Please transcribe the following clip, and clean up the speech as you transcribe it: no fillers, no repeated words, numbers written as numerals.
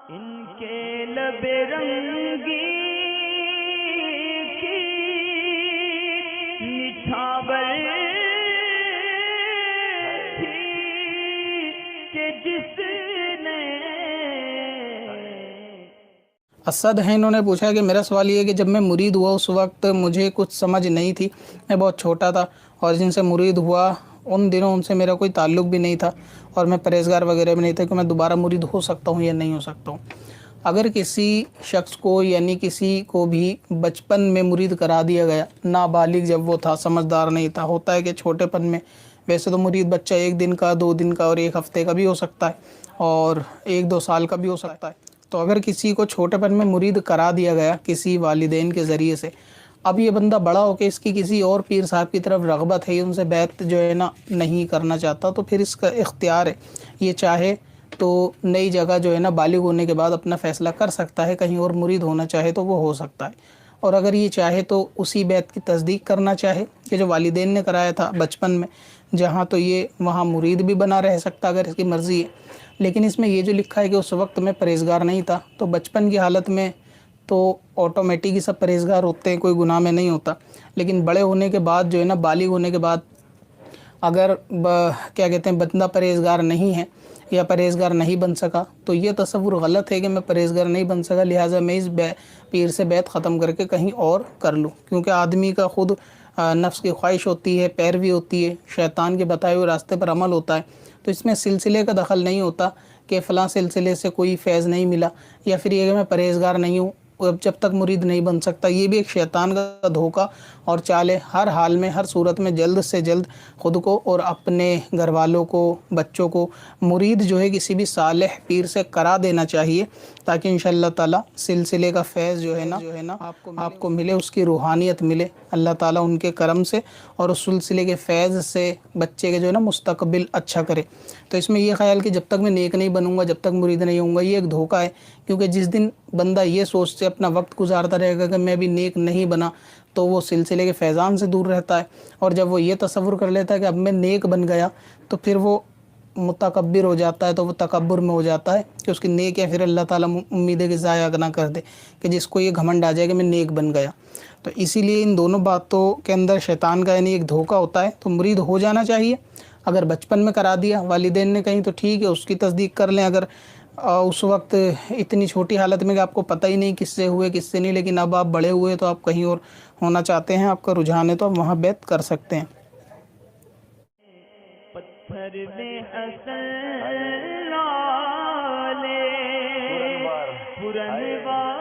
ان کے لب رنگی کی نچھاور تھی کہ جس نے اسد ہیں، انہوں نے پوچھا کہ میرا سوال یہ ہے کہ جب میں مرید ہوا اس وقت مجھے کچھ سمجھ نہیں تھی، میں بہت چھوٹا تھا، اور جن سے مرید ہوا ان دنوں ان سے میرا کوئی تعلق بھی نہیں تھا اور میں پرہیزگار وغیرہ بھی نہیں تھا کہ میں دوبارہ مرید ہو سکتا ہوں یا نہیں ہو سکتا ہوں۔ اگر کسی شخص کو یعنی کسی کو بھی بچپن میں مرید کرا دیا گیا، نابالغ جب وہ تھا، سمجھدار نہیں تھا، ہوتا ہے کہ چھوٹے پن میں ویسے تو مرید بچہ 1 دن کا، 2 دن کا اور 1 ہفتے کا بھی ہو سکتا ہے اور 1-2 سال کا بھی ہو سکتا ہے۔ تو اگر کسی کو چھوٹے پن میں مرید کرا دیا گیا کسی والدین کے ذریعے سے، اب یہ بندہ بڑا ہو کے اس کی کسی اور پیر صاحب کی طرف رغبت ہے، ان سے بیعت جو ہے نا نہیں کرنا چاہتا، تو پھر اس کا اختیار ہے، یہ چاہے تو نئی جگہ جو ہے نا بالغ ہونے کے بعد اپنا فیصلہ کر سکتا ہے، کہیں اور مرید ہونا چاہے تو وہ ہو سکتا ہے، اور اگر یہ چاہے تو اسی بیعت کی تصدیق کرنا چاہے کہ جو والدین نے کرایا تھا بچپن میں جہاں، تو یہ وہاں مرید بھی بنا رہ سکتا اگر اس کی مرضی ہے۔ لیکن اس میں یہ جو لکھا ہے کہ اس وقت میں پرہیزگار نہیں تھا، تو بچپن کی حالت میں تو آٹومیٹک ہی سب پرہیزگار ہوتے ہیں، کوئی گناہ میں نہیں ہوتا، لیکن بڑے ہونے کے بعد جو ہے نا بالغ ہونے کے بعد اگر کیا کہتے ہیں بندہ پرہیزگار نہیں ہے یا پرہیزگار نہیں بن سکا، تو یہ تصور غلط ہے کہ میں پرہیزگار نہیں بن سکا لہٰذا میں اس پیر سے بیعت ختم کر کے کہیں اور کر لوں، کیونکہ آدمی کا خود نفس کی خواہش ہوتی ہے، پیروی ہوتی ہے، شیطان کے بتائے ہوئے راستے پر عمل ہوتا ہے، تو اس میں سلسلے کا دخل نہیں ہوتا کہ فلاں سلسلے سے کوئی فیض نہیں ملا، یا پھر یہ کہ میں پرہیزگار نہیں ہوں جب تک مرید نہیں بن سکتا، یہ بھی ایک شیطان کا دھوکہ اور چال ہے۔ ہر حال میں، ہر صورت میں جلد سے جلد خود کو اور اپنے گھر والوں کو، بچوں کو مرید جو ہے کسی بھی صالح پیر سے کرا دینا چاہیے، تاکہ انشاءاللہ تعالی سلسلے کا فیض جو ہے نا آپ کو ملے، اس کی روحانیت ملے اللہ تعالیٰ ان کے کرم سے، اور اس سلسلے کے فیض سے بچے کے جو ہے نا مستقبل اچھا کرے۔ تو اس میں یہ خیال کہ جب تک میں نیک نہیں بنوں گا، جب تک مرید نہیں ہوں گا، یہ ایک دھوکہ ہے، کیونکہ جس دن بندہ یہ سوچ سے اپنا وقت گزارتا رہے گا کہ میں بھی نیک نہیں بنا، تو وہ سلسلے کے فیضان سے دور رہتا ہے، اور جب وہ یہ تصور کر لیتا ہے کہ اب میں نیک بن گیا، تو پھر وہ متکبر ہو جاتا ہے، تو وہ تکبر میں ہو جاتا ہے کہ اس کی نیک یا پھر اللہ تعالیٰ امید ہے کہ ضائع نہ کر دے، کہ جس کو یہ گھمنڈ آ جائے کہ میں نیک بن گیا۔ تو اسی لیے ان دونوں باتوں کے اندر شیطان کا یعنی ایک دھوکہ ہوتا ہے، تو مرید ہو جانا چاہیے۔ اگر بچپن میں کرا دیا والدین نے کہیں تو ٹھیک ہے، اس کی تصدیق کر لیں، اگر اس وقت اتنی چھوٹی حالت میں کہ آپ کو پتہ ہی نہیں کس سے ہوئے کس سے نہیں، لیکن اب آپ بڑے ہوئے تو آپ کہیں اور ہونا چاہتے ہیں، آپ کا رجحان ہے، تو آپ وہاں بیعت کر سکتے ہیں۔ پتھر میں اصل لالے پرنوار